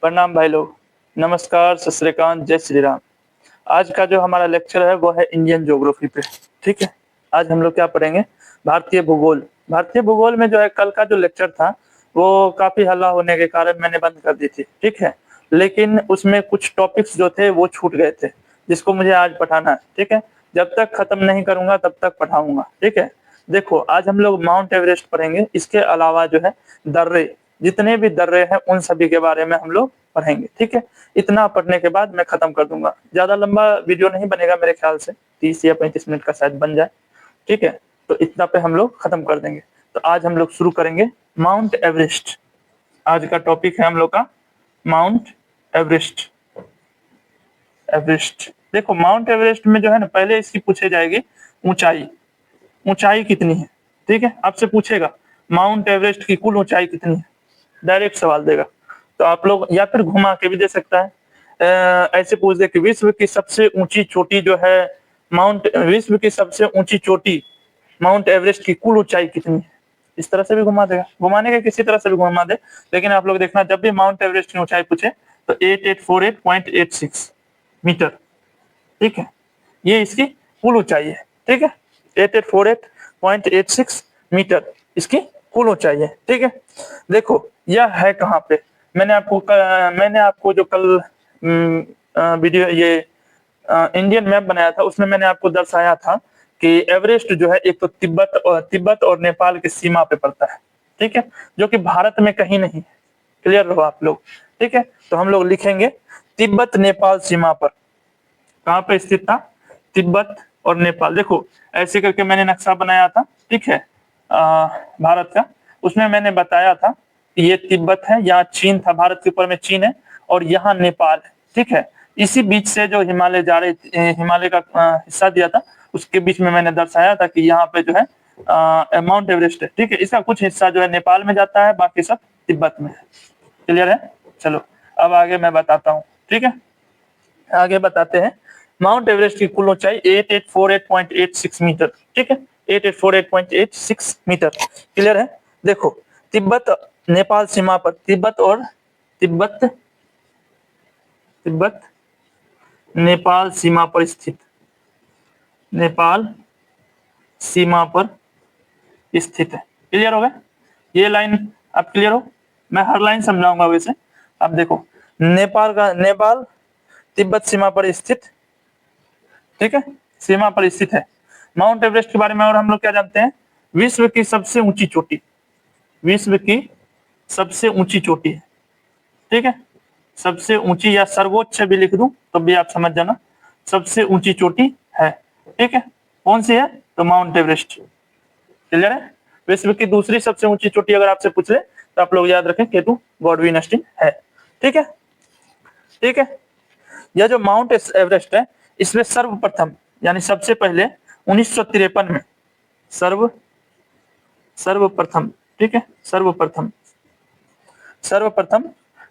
प्रणाम भाई लोग। नमस्कार, सत श्री अकाल, जय श्री राम। आज का जो हमारा लेक्चर है वो है इंडियन ज्योग्राफी पे। ठीक है, आज हम लोग क्या पढ़ेंगे? भारतीय भूगोल। भारतीय भूगोल में जो है कल का जो लेक्चर था वो काफी हल्ला होने के कारण मैंने बंद कर दी थी। ठीक है, लेकिन उसमें कुछ टॉपिक्स जो थे वो छूट गए थे जिसको मुझे आज पढ़ाना है। ठीक है, जब तक खत्म नहीं करूंगा तब तक पढ़ाऊंगा। ठीक है, देखो आज हम लोग माउंट एवरेस्ट पढ़ेंगे। इसके अलावा जो है दर्रे, जितने भी दर्रे हैं उन सभी के बारे में हम लोग पढ़ेंगे। ठीक है, इतना पढ़ने के बाद मैं खत्म कर दूंगा। ज्यादा लंबा वीडियो नहीं बनेगा, मेरे ख्याल से 30 या 35 मिनट का शायद बन जाए। ठीक है, तो इतना पे हम लोग खत्म कर देंगे। तो आज हम लोग शुरू करेंगे माउंट एवरेस्ट। आज का टॉपिक है हम लोग का माउंट एवरेस्ट। एवरेस्ट देखो, माउंट एवरेस्ट में जो है ना, पहले इसकी पूछे जाएगी ऊंचाई। ऊंचाई कितनी है? ठीक है, आपसे पूछेगा माउंट एवरेस्ट की कुल ऊंचाई कितनी है, डायरेक्ट सवाल देगा। तो आप लोग या फिर घुमा के भी दे सकता है। ऐसे पूछ दे कि विश्व की सबसे ऊंची चोटी जो है विश्व की सबसे ऊंची चोटी माउंट एवरेस्ट की कुल ऊंचाई कितनी है, इस तरह से भी घुमा देगा। घुमाने के किसी तरह से भी घुमा दे, लेकिन आप लोग देखना जब भी माउंट एवरेस्ट की ऊंचाई पूछे तो 8848.86 मीटर। ठीक है, ये इसकी कुल ऊंचाई है। ठीक है, 8848.86 मीटर इसकी कुल ऊंचाई है। ठीक है, देखो यह है कहाँ पे। मैंने आपको जो कल वीडियो ये इंडियन मैप बनाया था उसमें मैंने आपको दर्शाया था कि एवरेस्ट जो है एक तो तिब्बत और नेपाल की सीमा पे पड़ता है। ठीक है, जो कि भारत में कहीं नहीं है। क्लियर रहो आप लोग। ठीक है, तो हम लोग लिखेंगे तिब्बत नेपाल सीमा पर। कहाँ पे स्थित था? तिब्बत और नेपाल। देखो ऐसे करके मैंने नक्शा बनाया था। ठीक है, भारत का। उसमें मैंने बताया था कि ये तिब्बत है, यहाँ चीन था, भारत के ऊपर में चीन है, और यहाँ नेपाल है। ठीक है, इसी बीच से जो हिमालय जा रहे, हिमालय का हिस्सा दिया था, उसके बीच में मैंने दर्शाया था कि यहाँ पे जो है माउंट एवरेस्ट है। ठीक है, इसका कुछ हिस्सा जो है नेपाल में जाता है, बाकी सब तिब्बत में है। क्लियर है? चलो अब आगे मैं बताता हूँ। ठीक है, आगे बताते हैं। माउंट एवरेस्ट की कुल ऊंचाई 8848.86 मीटर। ठीक है, 8848.86 मीटर। क्लियर है? देखो तिब्बत नेपाल सीमा पर, तिब्बत नेपाल सीमा पर स्थित, नेपाल सीमा पर स्थित है। क्लियर हो गया? ये लाइन आप क्लियर हो? मैं हर लाइन समझाऊंगा वैसे। अब देखो नेपाल तिब्बत सीमा पर स्थित, ठीक है, सीमा पर स्थित है। माउंट एवरेस्ट के बारे में और हम लोग क्या जानते हैं? विश्व की सबसे ऊंची चोटी, विश्व की सबसे ऊंची चोटी है। ठीक है, सबसे ऊंची या सर्वोच्च भी लिख दूं तो भी आप समझ जाना, सबसे ऊंची चोटी है। ठीक है, कौन सी है? तो माउंट एवरेस्ट। क्लियर है? विश्व की दूसरी सबसे ऊंची चोटी अगर आपसे पूछ ले तो आप लोग याद रखें केटू गॉडविन स्टीन है। ठीक है, ठीक है। यह जो माउंट एवरेस्ट है इसमें सर्वप्रथम यानी सबसे पहले 1953 में सर्वप्रथम, ठीक है, सर्वप्रथम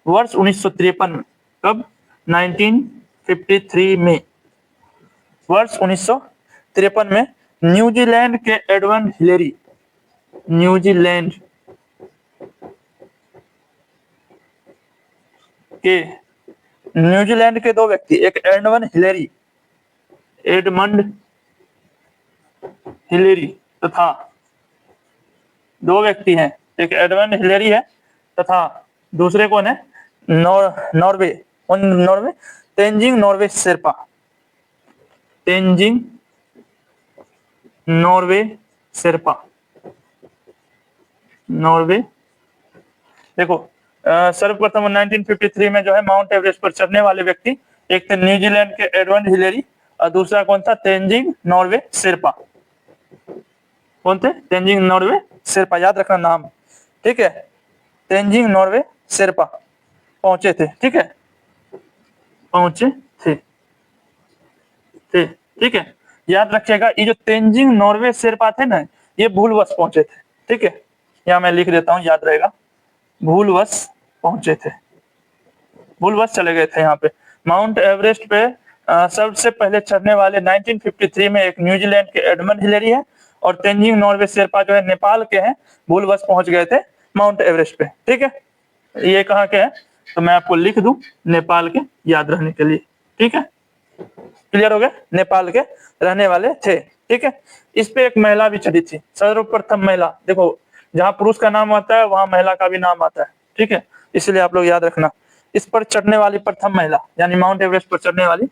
वर्ष 1953 में। कब? 1953 में, वर्ष 1953 में न्यूजीलैंड के एडवन हिलेरी, न्यूजीलैंड के दो व्यक्ति, एक एडमंड हिलेरी तथा दो व्यक्ति हैं, एक एडमंड हिलेरी है तथा दूसरे कौन है? Norway Tenzing Norway Sherpa, Tenzing Norway Sherpa, Norway. देखो सर्वप्रथम 1953 में जो है माउंट एवरेस्ट पर चढ़ने वाले व्यक्ति, एक थे न्यूजीलैंड के एडवन हिलेरी और दूसरा कौन था? तेंजिंग नॉर्वे शेरपा। कौन थे? तेंजिंग नॉर्वे शेरपा, याद रखना नाम। ठीक है, तेंजिंग नॉर्वे शेरपा पहुंचे थे। ठीक है, पहुंचे थे, ठीक है, याद रखिएगा। ये जो तेंजिंग नॉर्वे शेरपा थे ना, ये भूलवश पहुंचे थे। ठीक है, यहाँ मैं लिख देता हूँ, याद रहेगा, भूलवश पहुंचे थे, भूलवश चले गए थे यहाँ पे। माउंट एवरेस्ट पे सबसे पहले चढ़ने वाले 1953 में एक न्यूजीलैंड के एडमंड हिलेरी है और तेंजिंग नॉर्वे शेरपा जो है नेपाल के हैं, भूलवश पहुंच गए थे माउंट एवरेस्ट पे। ठीक है, ये कहाँ के हैं? तो मैं आपको लिख दूं नेपाल के, याद रहने के लिए। ठीक है, क्लियर हो गया, नेपाल के रहने वाले थे। ठीक है, इस पे एक महिला भी चढ़ी थी, सर्वप्रथम महिला। देखो जहां पुरुष का नाम आता है वहां महिला का भी नाम आता है। ठीक है, इसलिए आप लोग याद रखना। इस पर चढ़ने वाली प्रथम महिला, यानी माउंट एवरेस्ट पर चढ़ने वाली,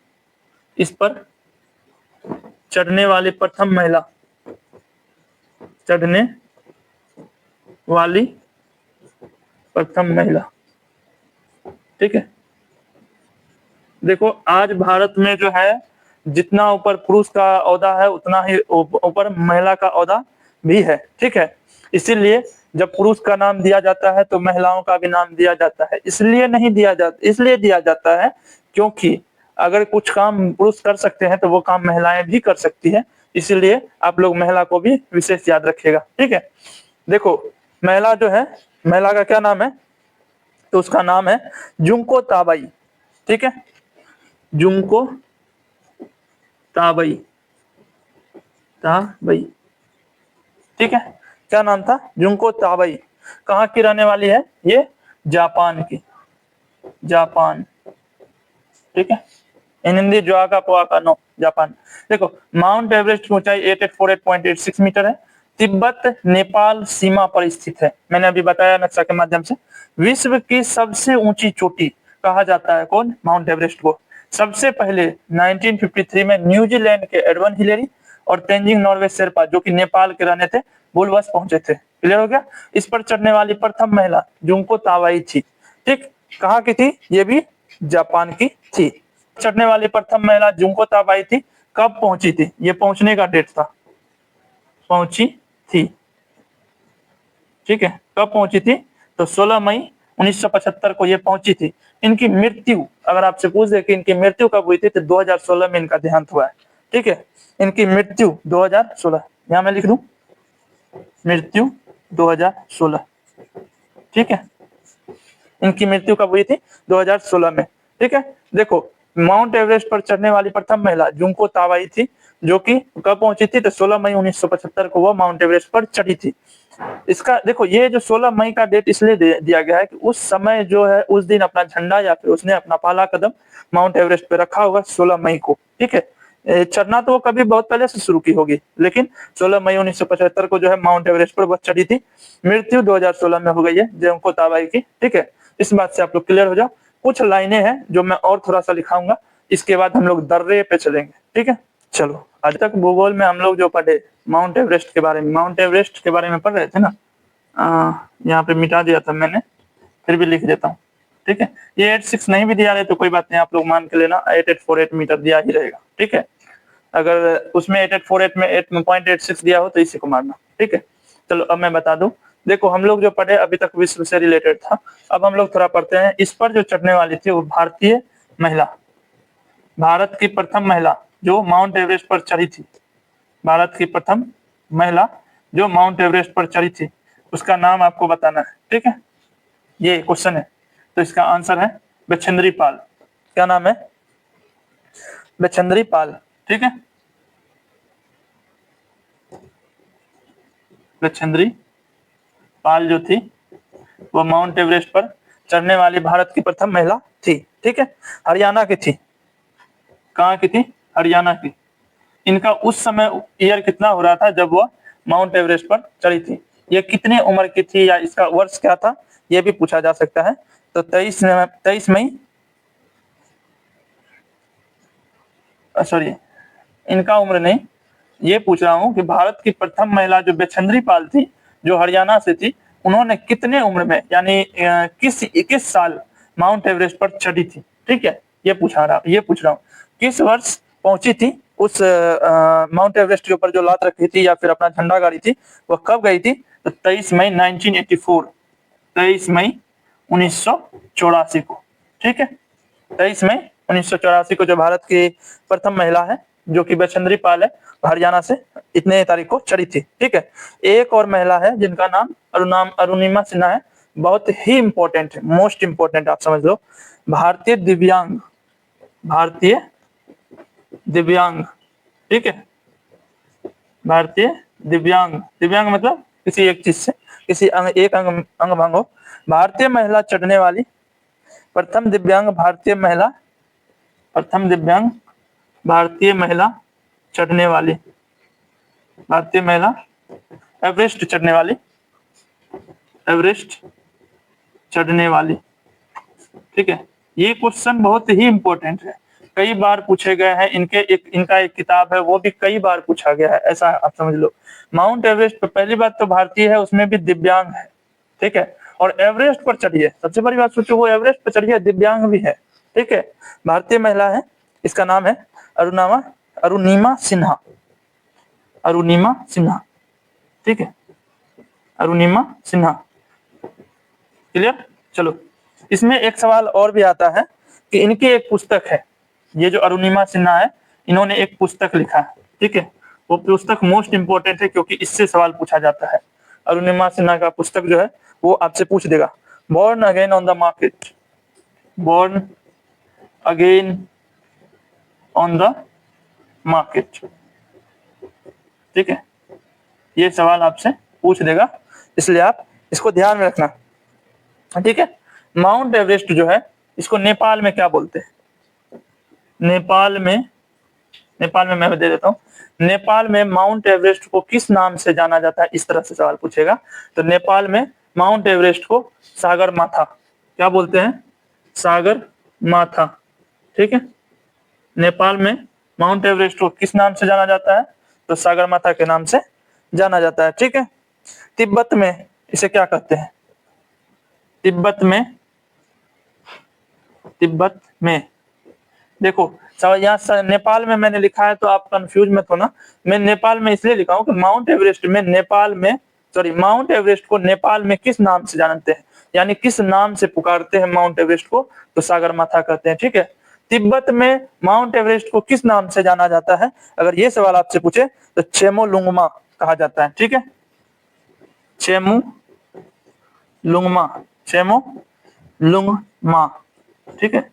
इस पर चढ़ने वाली प्रथम महिला, चढ़ने वाली प्रथम महिला। ठीक है, देखो आज भारत में जो है जितना ऊपर पुरुष का ओहदा है उतना ही ऊपर महिला का ओहदा भी है। ठीक है, इसीलिए जब पुरुष का नाम दिया जाता है तो महिलाओं का भी नाम दिया जाता है। इसलिए नहीं दिया जाता, इसलिए दिया जाता है क्योंकि अगर कुछ काम पुरुष कर सकते हैं तो वो काम महिलाएं भी कर सकती है। इसीलिए आप लोग महिला को भी विशेष याद रखिएगा। ठीक है, देखो महिला जो है, महिला का क्या नाम है, तो उसका नाम है जुंको ताबाई। ठीक है, जुंको ताबई, ताबई। ठीक है, क्या नाम था, जुंको ताबई। कहाँ की रहने वाली है ये, जापान की, जापान। ठीक है, इन हिंदी जोआका पोआका नो, जापान। देखो माउंट एवरेस्ट की ऊंचाई 8848.86 मीटर है। तिब्बत नेपाल सीमा पर स्थित है, मैंने अभी बताया नक्शा के माध्यम से। विश्व की सबसे ऊंची चोटी कहा जाता है कौन, माउंट एवरेस्ट को। सबसे पहले 1953 में न्यूजीलैंड के एडवन हिलेरी और तेंजिंग नॉर्वे शेरपा, जो कि नेपाल के रहने थे, भूलवश पहुंचे थे। क्लियर हो गया। इस पर चढ़ने वाली प्रथम महिला जुंको तावाई थी। ठीक, कहाँ की थी, ये भी जापान की थी। चढ़ने वाली प्रथम महिला जुंको ताबाई थी। कब पहुंची थी, ये पहुंचने का डेट था, पहुंची थी। ठीक है, कब पहुंची थी, तो 16 मई 1975 को ये पहुंची थी। इनकी मृत्यु अगर आपसे पूछ दे कि इनकी मृत्यु कब हुई थी, तो 2016 में इनका देहांत हुआ है। ठीक है, इनकी मृत्यु 2016, यहां मैं लिख दूं मृत्यु 2016। ठीक है, इनकी मृत्यु कब हुई थी, 2016 में। ठीक है, देखो माउंट एवरेस्ट पर चढ़ने वाली प्रथम महिला जुंको तावाई थी, जो कि कब पहुंची थी, तो 16 मई 1975 को वो माउंट एवरेस्ट पर चढ़ी थी। इसका देखो ये जो 16 मई का डेट इसलिए दिया गया है कि उस समय जो है उस दिन अपना झंडा या फिर उसने अपना पहला कदम माउंट एवरेस्ट पे रखा होगा 16 मई को। ठीक है, चढ़ना तो वो कभी बहुत पहले से शुरू की होगी, लेकिन 16 मई 1975 को जो है माउंट एवरेस्ट पर वो चढ़ी थी। मृत्यु 2016 में हो गई है जुंको ताबाई की। ठीक है, इस बात से आप लोग क्लियर हो जाओ। कुछ लाइनें हैं जो मैं और थोड़ा सा लिखाऊंगा, इसके बाद हम लोग दर्रे पे चलेंगे। ठीक है, चलो आज तक भूगोल में हम लोग जो पढ़े माउंट एवरेस्ट के बारे में, माउंट एवरेस्ट के बारे में पढ़ रहे थे ना, यहाँ पे मिटा दिया था मैंने, फिर भी लिख देता हूँ। ठीक है, ये 86 नहीं भी दिया रहे तो कोई बात नहीं, आप लोग मान के लेना 8848 मीटर दिया ही रहेगा। ठीक है, अगर उसमें 8848 में 8.86 दिया हो तो इसी को मारना। ठीक है, चलो अब मैं बता दूं। देखो हम लोग जो पढ़े अभी तक विश्व से रिलेटेड था, अब हम लोग थोड़ा पढ़ते हैं। इस पर जो चढ़ने वाली थी वो भारतीय महिला, भारत की प्रथम महिला जो माउंट एवरेस्ट पर चढ़ी थी, भारत की प्रथम महिला जो माउंट एवरेस्ट पर चढ़ी थी, उसका नाम आपको बताना है। ठीक है, ये क्वेश्चन है, तो इसका आंसर है बछेंद्री पाल। क्या नाम है, बछेंद्री पाल। ठीक है, बछेंद्री पाल जो थी वो माउंट एवरेस्ट पर चढ़ने वाली भारत की प्रथम महिला थी। ठीक है, हरियाणा की थी। कहाँ की थी, हरियाणा की। इनका उस समय ईयर कितना हो रहा था जब वो माउंट एवरेस्ट पर चढ़ी थी, ये कितने उम्र की थी या इसका वर्ष क्या था, ये भी पूछा जा सकता है। तो 23 मई, सॉरी इनका उम्र नहीं, ये पूछ रहा हूँ कि भारत की प्रथम महिला जो बछेंद्री पाल थी, जो हरियाणा से थी, उन्होंने कितने उम्र में यानी किस साल माउंट एवरेस्ट पर चढ़ी थी। ठीक है, ये पूछ रहा हूँ किस वर्ष पहुंची थी उस माउंट एवरेस्ट के ऊपर जो लात रखी थी या फिर अपना झंडा गाड़ी थी, वह कब गई थी, तो 23 मई 1984, 23 मई 1984 को। ठीक है, 23 मई 1984 को जो भारत की प्रथम महिला है जो कि बछेंद्री पाल है, हरियाणा से इतने तारीख को चढ़ी थी। ठीक है, एक और महिला है जिनका नाम अरुणिमा सिन्हा है, बहुत ही इंपॉर्टेंट है, मोस्ट इंपॉर्टेंट आप समझ लो, भारतीय दिव्यांग, भारतीय दिव्यांग। ठीक है, भारतीय दिव्यांग, दिव्यांग मतलब किसी एक चीज से, किसी एक अंग भंग हो। भारतीय महिला चढ़ने वाली प्रथम दिव्यांग भारतीय महिला चढ़ने वाली, भारतीय महिला एवरेस्ट चढ़ने वाली। ठीक है, ये क्वेश्चन बहुत ही इंपॉर्टेंट है, कई बार पूछे गए हैं। इनका एक किताब है, वो भी कई बार पूछा गया है, ऐसा आप समझ लो। माउंट एवरेस्ट पे पहली बात तो भारतीय है, उसमें भी दिव्यांग है। ठीक है, और एवरेस्ट पर चढ़ी है, सबसे बड़ी बात सोचो, वो एवरेस्ट पर चढ़ी है, दिव्यांग भी है। ठीक है, भारतीय महिला है, इसका नाम है अरुणिमा सिन्हा। ठीक है, अरुणिमा सिन्हा। क्लियर? चलो, इसमें एक सवाल और भी आता है कि इनकी एक पुस्तक है, ये जो अरुणिमा सिन्हा है, इन्होंने एक पुस्तक लिखा है। ठीक है, वो पुस्तक मोस्ट इंपोर्टेंट है क्योंकि इससे सवाल पूछा जाता है। अरुणिमा सिन्हा का पुस्तक जो है वो आपसे पूछ देगा, born again on the market. ठीक है, ये सवाल आपसे पूछ देगा, इसलिए आप इसको ध्यान में रखना। ठीक है, माउंट एवरेस्ट जो है, इसको नेपाल में क्या बोलते हैं? नेपाल में मैं दे देता हूँ, नेपाल में माउंट एवरेस्ट को किस नाम से जाना जाता है? इस तरह से सवाल पूछेगा। तो नेपाल में माउंट एवरेस्ट को सागर माथा, क्या बोलते हैं? सागर माथा। ठीक है, नेपाल में माउंट एवरेस्ट को किस नाम से जाना जाता है? तो सागर माथा के नाम से जाना जाता है। ठीक है, तिब्बत में इसे क्या कहते हैं? तिब्बत में देखो, यहाँ नेपाल में मैंने लिखा है तो आप कंफ्यूज मत होना। मैं नेपाल में इसलिए लिखा हूँ कि माउंट एवरेस्ट को नेपाल में किस नाम से जानते हैं, यानी किस नाम से पुकारते हैं माउंट एवरेस्ट को? तो सागर माथा कहते हैं। ठीक है, तिब्बत में माउंट एवरेस्ट को किस नाम से जाना जाता है? अगर ये सवाल आपसे पूछे तो चेमोलुंगमा कहा जाता है। ठीक है, चेमोलुंगमा। ठीक है,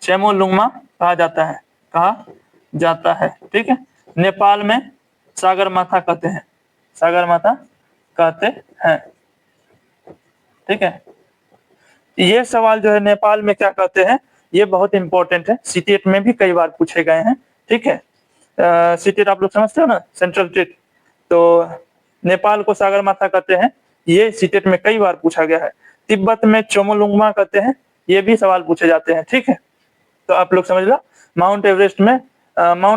चेमोलुंगमा कहा जाता है। ठीक है, नेपाल में सागर माथा कहते हैं। ठीक है, ये सवाल जो है नेपाल में क्या कहते हैं, ये बहुत इंपॉर्टेंट है, सीटेट में भी कई बार पूछे गए हैं। ठीक है, सीटेट आप लोग समझते हो ना, सेंट्रल टेट, तो नेपाल को सागर माथा कहते हैं, ये सीटेट में कई बार पूछा गया है। तिब्बत में चोमोलुंगमा कहते हैं, ये भी सवाल पूछे जाते हैं। ठीक है, तो आप लोग समझ लो, माउंट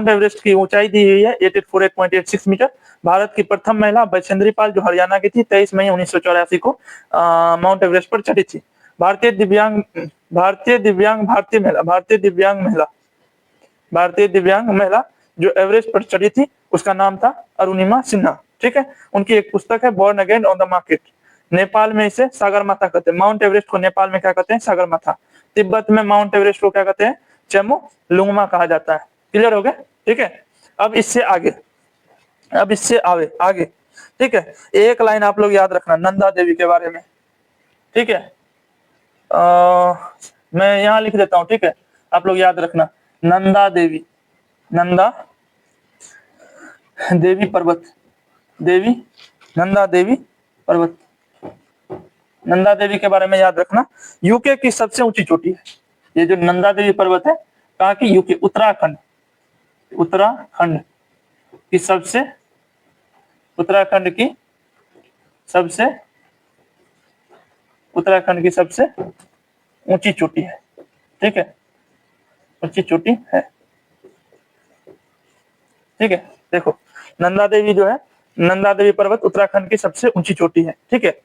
एवरेस्ट की ऊंचाई दी हुई है 848.86 मीटर। भारत की प्रथम महिला बैछेंद्री पाल, जो हरियाणा की थी, 23 मई 1984 को माउंट एवरेस्ट पर चढ़ी थी। भारतीय दिव्यांग महिला जो एवरेस्ट पर चढ़ी थी, उसका नाम था अरुणिमा सिन्हा। ठीक है, उनकी एक पुस्तक है, born again on the market. Nepal में इसे सागर माथा कहते हैं, माउंट एवरेस्ट को नेपाल में क्या कहते हैं? सागर माथा। तिब्बत में माउंट एवरेस्ट को क्या कहते हैं? चेमोलुंगमा कहा जाता है। क्लियर हो गया? ठीक है, अब इससे आगे। ठीक है, एक लाइन आप लोग याद रखना नंदा देवी के बारे में। ठीक है, मैं यहां लिख देता हूं। ठीक है, आप लोग याद रखना, नंदा देवी पर्वत, नंदा देवी के बारे में याद रखना। यूके की सबसे ऊंची चोटी है ये जो नंदा देवी पर्वत है, कहाँ की? यूके, उत्तराखंड की सबसे ऊंची चोटी है। ठीक है, ऊंची चोटी है। ठीक है, देखो, नंदा देवी पर्वत उत्तराखंड की सबसे ऊंची चोटी है। ठीक है,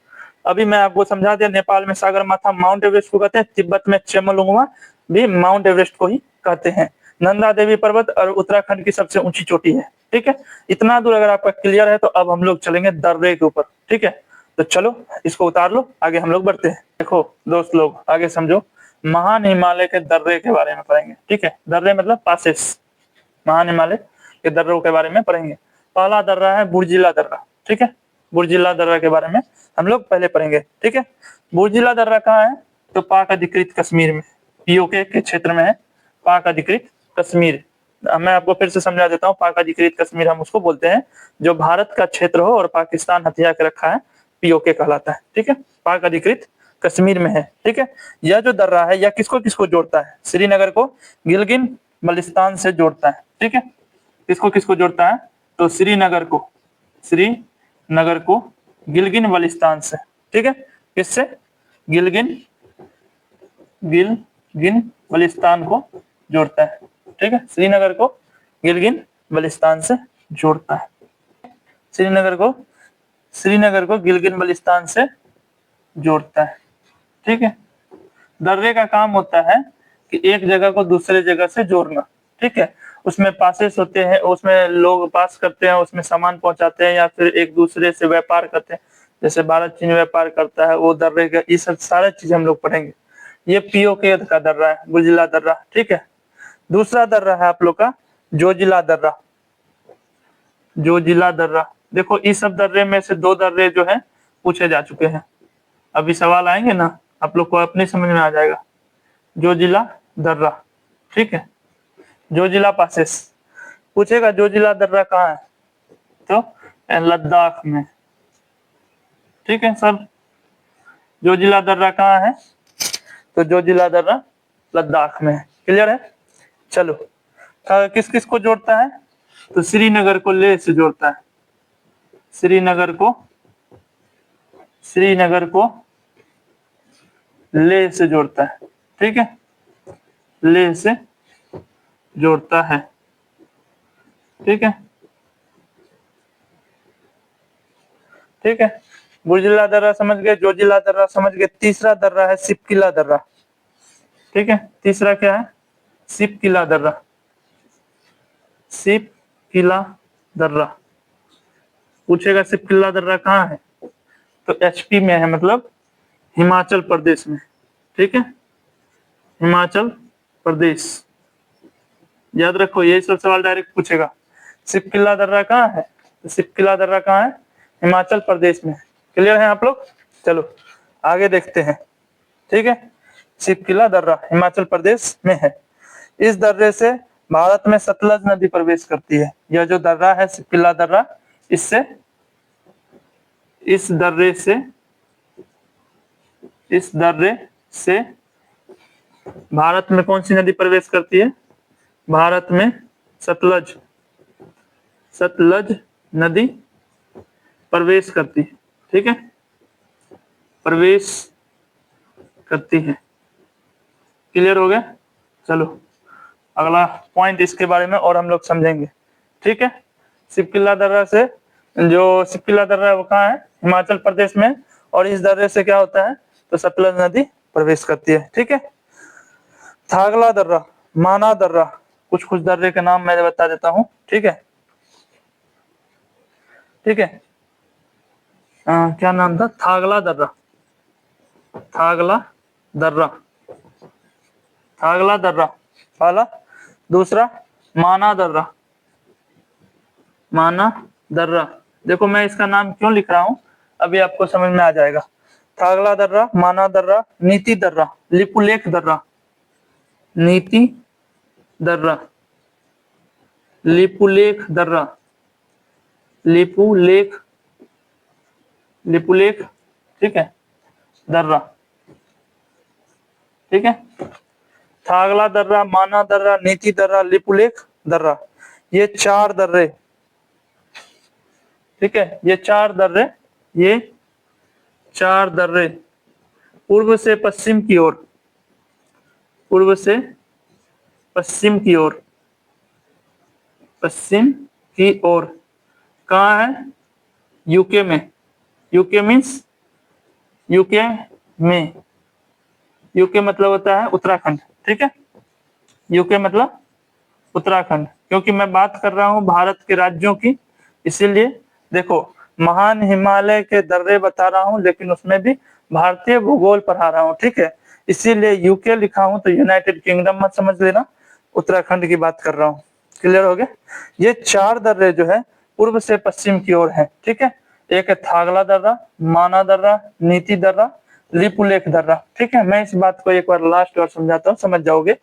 अभी मैं आपको समझा दिया, नेपाल में सागर माथा माउंट एवरेस्ट को कहते हैं, तिब्बत में चेमोलुंगमा भी माउंट एवरेस्ट को ही कहते हैं। नंदा देवी पर्वत और उत्तराखंड की सबसे ऊंची चोटी है। ठीक है, इतना दूर अगर आपका क्लियर है तो अब हम लोग चलेंगे दर्रे के ऊपर। ठीक है, तो चलो इसको उतार लो, आगे हम लोग बढ़ते हैं। देखो दोस्त लोग, आगे समझो, महान हिमालय के दर्रे के बारे में पढ़ेंगे। ठीक है, दर्रे मतलब पासेस, महान हिमालय के दर्रों के बारे में पढ़ेंगे। पहला दर्रा है बुर्जिला दर्रा। ठीक है, बुर्जिला दर्रा के बारे में हम लोग पहले पढ़ेंगे। ठीक है, बुर्जिला दर्रा कहाँ है? तो पाक अधिकृत कश्मीर में, पीओके के क्षेत्र में है, पाक अधिकृत कश्मीर। मैं आपको फिर से समझा देता हूँ, पाक अधिकृत कश्मीर हम उसको बोलते हैं जो भारत का क्षेत्र हो और पाकिस्तान हथिया के रखा है, पीओके कहलाता है। ठीक है, पाक अधिकृत कश्मीर में है, ठीक है। यह जो दर्रा है यह किसको किसको जोड़ता है, श्रीनगर को गिलगिन बल्टिस्तान से जोड़ता है, ठीक है। किसको किसको जोड़ता है, तो श्रीनगर को गिलगिन बल्टिस्तान से, ठीक है। किससे, गिलगिन गिलगिन बल्टिस्तान को जोड़ता है, ठीक है। श्रीनगर को गिलगिन बल्टिस्तान से जोड़ता है, श्रीनगर को गिलगिन बल्टिस्तान से जोड़ता है, ठीक है। दर्रे का काम होता है कि एक जगह को दूसरे जगह से जोड़ना, ठीक है। उसमें पासेस होते हैं, उसमें लोग पास करते हैं, उसमें सामान पहुंचाते हैं या फिर एक दूसरे से व्यापार करते हैं। जैसे भारत चीन व्यापार करता है, वो दर्रे का, ये सब सारा चीज हम लोग पढ़ेंगे। ये पीओके का दर्रा है, बुर्जिला दर्रा, ठीक है। दूसरा दर्रा है आप लोग का जोजिला दर्रा। जोजिला दर्रा, देखो इस सब दर्रे में से 2 दर्रे जो है पूछे जा चुके हैं। अभी सवाल आएंगे ना, आप लोग को अपने समझ में आ जाएगा। जोजिला दर्रा, ठीक है। जोजिला पासेस पूछेगा, जोजिला दर्रा कहाँ है, तो लद्दाख में, ठीक है सर। जोजिला दर्रा कहाँ है, तो जोजिला दर्रा लद्दाख में है। क्लियर है, चलो। किस किस को जोड़ता है, तो श्रीनगर को लेह से जोड़ता है, श्रीनगर को लेह से जोड़ता है, ठीक है। लेह से जोड़ता है, ठीक है, ठीक है। बुर्जिला दर्रा समझ गए, जोजिला दर्रा समझ गए। तीसरा दर्रा है सिपकिला दर्रा, ठीक है। तीसरा क्या है, सिपकिला दर्रा। सिपकिला दर्रा पूछेगा, सिपकिला दर्रा कहाँ है, तो एचपी में है, मतलब हिमाचल प्रदेश में, ठीक है। हिमाचल प्रदेश, याद रखो, ये सब सवाल डायरेक्ट पूछेगा। सिपकिला दर्रा कहाँ है, तो सिपकिला दर्रा कहाँ है, हिमाचल प्रदेश में। क्लियर है आप लोग, चलो आगे देखते हैं, ठीक है। सिपकिला दर्रा हिमाचल प्रदेश में है। इस दर्रे से भारत में सतलज नदी प्रवेश करती है। यह जो दर्रा है सिपकिला दर्रा, इस दर्रे से भारत में कौन सी नदी प्रवेश करती है, भारत में सतलज नदी प्रवेश करती है, ठीक है, प्रवेश करती है। क्लियर हो गया, चलो अगला पॉइंट इसके बारे में और हम लोग समझेंगे, ठीक है। सिपकिला दर्रा से, जो सिपकिला दर्रा है वो कहाँ है, हिमाचल प्रदेश में, और इस दर्रे से क्या होता है, तो सतलज नदी प्रवेश करती है, ठीक है। थागला दर्रा, माना दर्रा, कुछ दर्रे के नाम मैं बता देता हूँ, ठीक है, ठीक है। क्या नाम था, थागला दर्रा, पहला। दूसरा माना दर्रा, देखो मैं इसका नाम क्यों लिख रहा हूं, अभी आपको समझ में आ जाएगा। थागला दर्रा, माना दर्रा, नीति दर्रा, लिपुलेख दर्रा, नीति दर्रा, लिपुलेख दर्रा, लिपुलेख, ठीक है, दर्रा, ठीक है। थागला दर्रा, माना दर्रा, नीति दर्रा, लिपुलेख दर्रा, ये 4 दर्रे, ठीक है। ये चार दर्रे पूर्व से पश्चिम की ओर कहाँ है, यूके में। यूके मतलब होता है उत्तराखंड, ठीक है। यूके मतलब उत्तराखंड, क्योंकि मैं बात कर रहा हूं भारत के राज्यों की, इसीलिए देखो महान हिमालय के दर्रे बता रहा हूं, लेकिन उसमें भी भारतीय भूगोल पढ़ा रहा हूं, ठीक है। इसीलिए यूके लिखा हूं, तो यूनाइटेड किंगडम मत समझ लेना, उत्तराखंड की बात कर रहा हूं। क्लियर हो गया। ये 4 दर्रे जो है पूर्व से पश्चिम की ओर है, ठीक है। एक है थागला दर्रा, माना दर्रा, नीति दर्रा, लिपुलेख दर्रा, ठीक है। मैं इस बात को एक बार लास्ट बार समझाता हूँ, समझ जाओगे।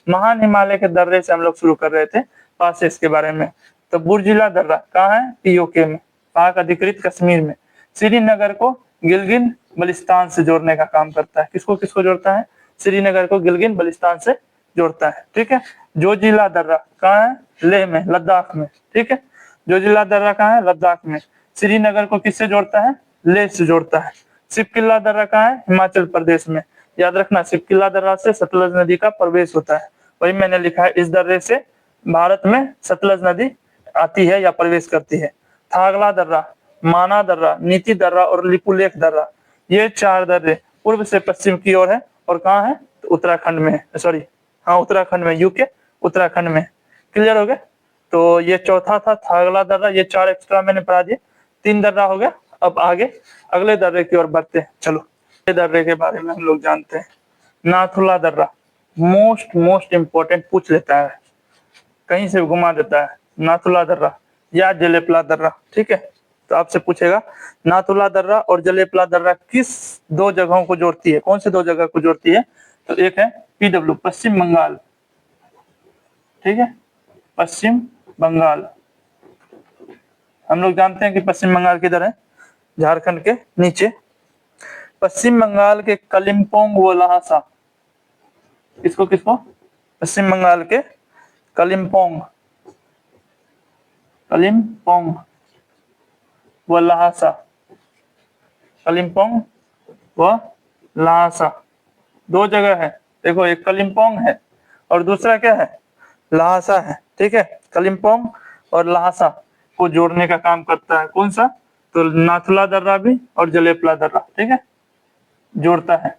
महान हिमालय के दर्रे से हम लोग शुरू कर रहे थे, पासेस के बारे में। तो बुर्जिला दर्रा कहाँ है, पीओके में, पाक अधिकृत कश्मीर में। श्रीनगर को गिलगिन बलिस्तान से जोड़ने का काम करता है। किसको किसको जोड़ता है? श्रीनगर को गिलगित बलिस्तान से जोड़ता है। ठीक है। जोजिला दर्रा कहाँ है? लेह में, लद्दाख में। ठीक है। जोजिला दर्रा कहाँ है? लद्दाख में। श्रीनगर को किससे जोड़ता है? लेह से जोड़ता है। सिपकिल्ला दर्रा कहाँ है? हिमाचल प्रदेश में। याद रखना, सिपकिल्ला दर्रा से सतलज नदी का प्रवेश होता है। वही मैंने लिखा है, इस दर्रे से भारत में सतलज नदी आती है या प्रवेश करती है। थागला दर्रा, माना दर्रा, नीति दर्रा और लिपुलेख दर्रा, ये 4 दर्रे पूर्व से पश्चिम की ओर है और कहाँ है? तो उत्तराखंड में है। सॉरी, हाँ उत्तराखंड में, यूके उत्तराखंड में। क्लियर हो गया? तो ये चौथा था थागला दर्रा, ये 4 एक्स्ट्रा मैंने पढ़ा दिए। 3 दर्रा हो गया। अब आगे अगले दर्रे की ओर बढ़ते हैं। चलो, अगले दर्रे के बारे में हम लोग जानते हैं। नाथुला दर्रा मोस्ट इंपॉर्टेंट पूछ लेता है, कहीं से घुमा देता है। नाथुला दर्रा या जलेपला दर्रा। ठीक है। तो आपसे पूछेगा नाथुला दर्रा और जलेपला दर्रा किस 2 जगहों को जोड़ती है? कौन से 2 जगह को जोड़ती है? तो एक है PW, पश्चिम बंगाल। ठीक है, पश्चिम बंगाल। हम लोग जानते हैं कि पश्चिम बंगाल किधर है? झारखंड के नीचे। पश्चिम बंगाल के कलिम्पोंग व लहासा, किसको किसको? पश्चिम बंगाल के कलिम्पोंग, कलिम्पोंग व लहासा, कलिम्पोंग व लहासा 2 जगह है। देखो, एक कलिम्पोंग है और दूसरा क्या है? लहासा है। ठीक है। कलिम्पोंग और लहासा को जोड़ने का काम करता है कौन सा? तो नाथुला दर्रा भी और जलेपला दर्रा। ठीक है, जोड़ता है।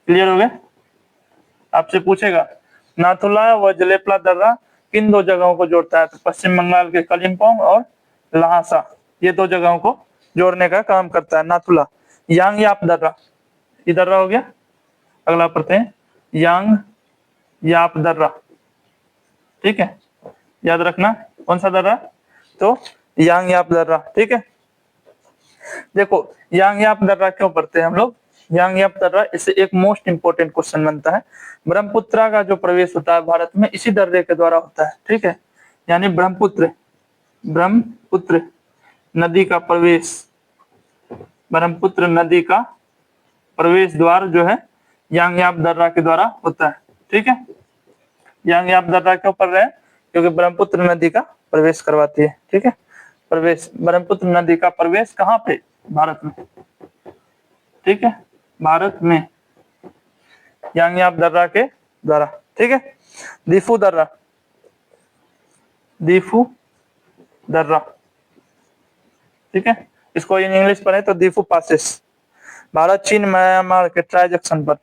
क्लियर हो गया? आपसे पूछेगा नाथुला व जलेपला दर्रा किन 2 जगहों को जोड़ता है? तो पश्चिम बंगाल के कलिम्पोंग और लहासा, ये 2 जगहों को जोड़ने का काम करता है नाथुला। यांग याप दर्रा, ये दर्रा हो गया। अगला पढ़ते हैं, यांग याप दर्रा। ठीक है, याद रखना कौन सा दर्रा? तो यांग याप दर्रा। ठीक है। देखो, यांग याप दर्रा क्यों पढ़ते हैं हम लोग? यांग याप दर्रा, इससे एक मोस्ट इंपोर्टेंट क्वेश्चन बनता है। ब्रह्मपुत्रा का जो प्रवेश होता है भारत में, इसी दर्रे के द्वारा होता है। ठीक है, यानी ब्रह्मपुत्र नदी का प्रवेश, ब्रह्मपुत्र नदी का प्रवेश द्वार जो है यांग याप दर्रा के द्वारा होता है। ठीक है। यांग याप दर्रा क्यों पढ़ रहे हैं? क्योंकि ब्रह्मपुत्र नदी का प्रवेश करवाती है। ठीक है, प्रवेश, ब्रह्मपुत्र नदी का प्रवेश कहाँ पे? भारत में। ठीक है, भारत में यांग याप दर्रा के द्वारा। ठीक है। दीफू दर्रा, दीफू दर्रा। ठीक है, इसको इन इंग्लिश पढ़े तो दीफू पासेस। भारत चीन म्यांमार के ट्राई जंक्शन पर,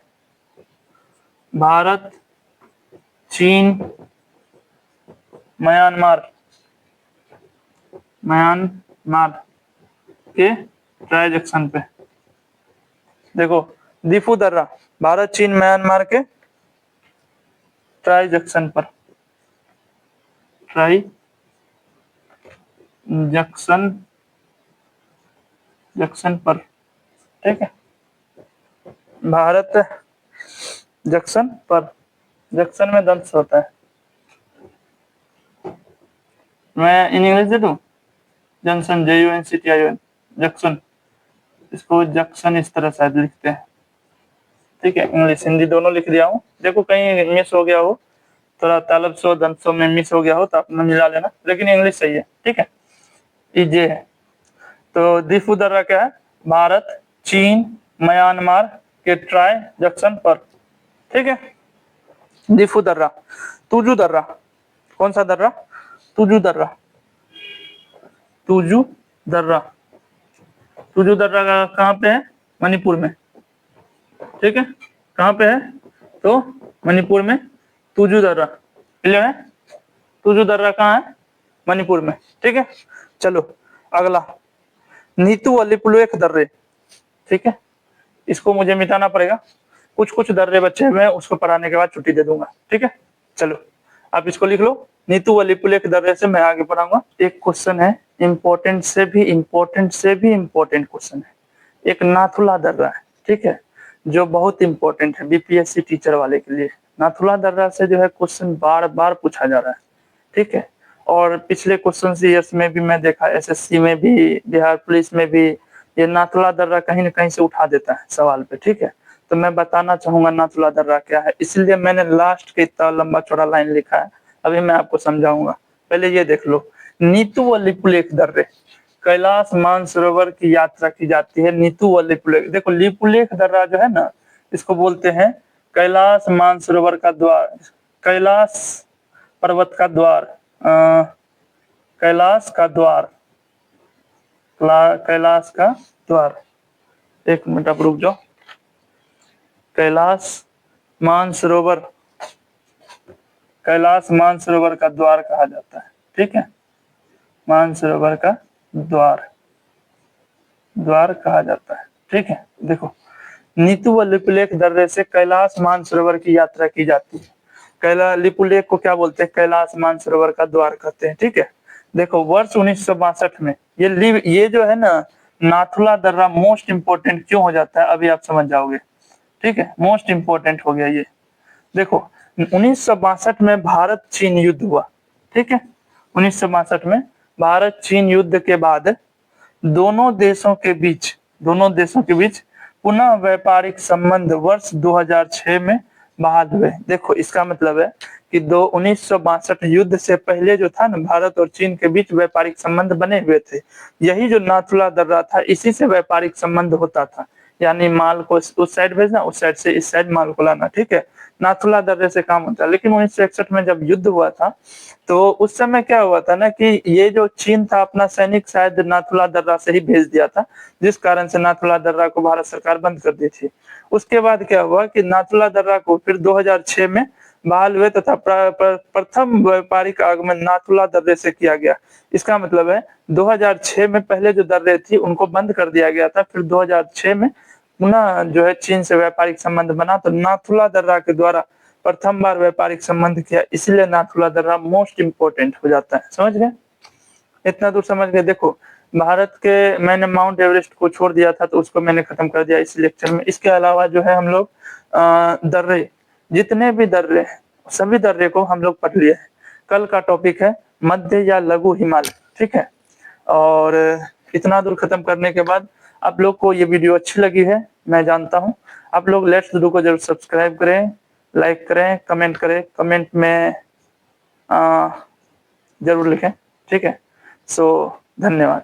भारत चीन म्यांमार के ट्राई जंक्शन पे। देखो, दीफू दर्रा भारत चीन म्यांमार के ट्राई जंक्शन पर, ट्राई जंक्शन पर। ठीक है, भारत जंक्शन पर, जंक्शन में दंश होता है। मैं इन इंग्लिश दे दूं, जंक्शन, JUNCTION, जंक्शन। इसको जंक्शन इस तरह शायद लिखते हैं। ठीक है, इंग्लिश हिंदी दोनों लिख दिया हूँ। देखो, कहीं मिस हो गया हो, थोड़ा तालब सो दंसो में मिस हो गया हो तो आप मिला लेना, लेकिन इंग्लिश सही है। ठीक है, ये है। तो दीफू दर्रा क्या है? भारत चीन म्यांमार के ट्राई जंक्शन पर। ठीक है, दीफू दर्रा। तुजू दर्रा, कौन सा दर्रा? तुजू दर्रा, तुजू दर्रा। तुजू दर्रा का कहाँ पे है? मणिपुर में। ठीक है, कहाँ पे है? तो मणिपुर में तुजू दर्रा। क्लियर है? तुजू दर्रा कहाँ है? मणिपुर में। ठीक है, चलो अगला, नीतू व लिपुलेख दर्रे। ठीक है, इसको मुझे मिटाना पड़ेगा, कुछ दर्रे बच्चे हुए हैं, उसको पढ़ाने के बाद छुट्टी दे दूंगा। ठीक है, चलो आप इसको लिख लो, नीतू व लिपुलेख दर्रे से मैं आगे पढ़ाऊंगा। एक क्वेश्चन है, इंपॉर्टेंट से भी इंपॉर्टेंट क्वेश्चन है, एक नाथुला दर्रा है। ठीक है, जो बहुत इंपॉर्टेंट है BPSC टीचर वाले के लिए। नाथुला दर्रा से जो है क्वेश्चन बार बार पूछा जा रहा है। ठीक है, और पिछले क्वेश्चन ईयर्स में भी मैं देखा, SSC में भी, बिहार पुलिस में भी, ये नाथुला दर्रा कहीं न कहीं से उठा देता है सवाल पे, ठीक है? तो मैं बताना चाहूँगा नाथुला दर्रा क्या है, इसलिए मैंने लास्ट के इतना लंबा-चौड़ा लाइन लिखा है। अभी मैं आपको समझाऊँगा। पहले ये देख लो, नीतू व लिपुलेख दर्रे, कैलाश मानसरोवर की यात्रा की जाती है नीतू व लिपुलेख। देखो लिपुलेख दर्रा जो है ना, इसको बोलते हैं कैलाश मानसरोवर का द्वार, कैलाश पर्वत का द्वार, कैलाश का द्वार, कैलाश का द्वार। एक मिनट आप रुक जाओ। कैलाश मानसरोवर, कैलाश मानसरोवर का द्वार कहा जाता है, ठीक है? मानसरोवर का द्वार, द्वार कहा जाता है, ठीक है? देखो, नीतू व लिपुलेख दर्रे से कैलाश मानसरोवर की यात्रा की जाती है। लिपुलेख को क्या बोलते हैं? कैलाश मानसरोवर का द्वार कहते हैं, ठीक है? देखो, वर्ष 1962 में ये जो है ना नाथुला दर्रा मोस्ट इम्पोर्टेंट क्यों हो जाता है, अभी आप समझ जाओगे, ठीक है? मोस्ट इम्पोर्टेंट हो गया ये। देखो, 1962 में भारत चीन युद्ध हुआ, ठीक है? 1962 में भारत चीन युद्ध के बाद दोनों देशों के बीच पुनः व्यापारिक संबंध वर्ष 2006 में बहाल हुए। देखो, इसका मतलब है कि 1962 युद्ध से पहले जो था ना, भारत और चीन के बीच व्यापारिक संबंध बने हुए थे। यही जो नाथुला दर्रा था, इसी से व्यापारिक संबंध होता था, यानी माल को उस साइड भेजना, उस साइड से इस साइड माल को लाना, ठीक है? नाथुला दर्रे से काम होता है। लेकिन 1961 में जब युद्ध हुआ था, तो उस समय क्या हुआ था ना कि ये जो चीन था अपना सैनिक शायद नाथुला दर्रा से ही भेज दिया था, जिस कारण से नाथुला दर्रा को भारत सरकार बंद कर दी थी। उसके बाद क्या हुआ कि नाथुला दर्रा को फिर 2006 में बहाल हुए तथा प्रथम व्यापारिक आगमन नाथुला दर्रे से किया गया। इसका मतलब है 2006 में पहले जो दर्रे थी उनको बंद कर दिया गया था, फिर 2006 में पुनः जो है चीन से व्यापारिक संबंध बना, तो नाथुला दर्रा के द्वारा प्रथम बार व्यापारिक संबंध किया, इसलिए नाथुला दर्रा मोस्ट इम्पोर्टेंट हो जाता है। समझ गए? इतना दूर समझ गए? देखो, भारत के मैंने माउंट एवरेस्ट को छोड़ दिया था, तो उसको मैंने खत्म कर दिया इस लेक्चर में। इसके अलावा जो है हम लोग दर्रे, जितने भी दर्रे हैं, सभी दर्रे को हम लोग पढ़ लिए हैं। कल का टॉपिक है मध्य या लघु हिमालय, ठीक है? और इतना दूर खत्म करने के बाद आप लोग को ये वीडियो अच्छी लगी है, मैं जानता हूँ। आप लोग लेट्स डू को जरूर सब्सक्राइब करें, लाइक करें, कमेंट करें, कमेंट में जरूर लिखें, ठीक है? सो धन्यवाद।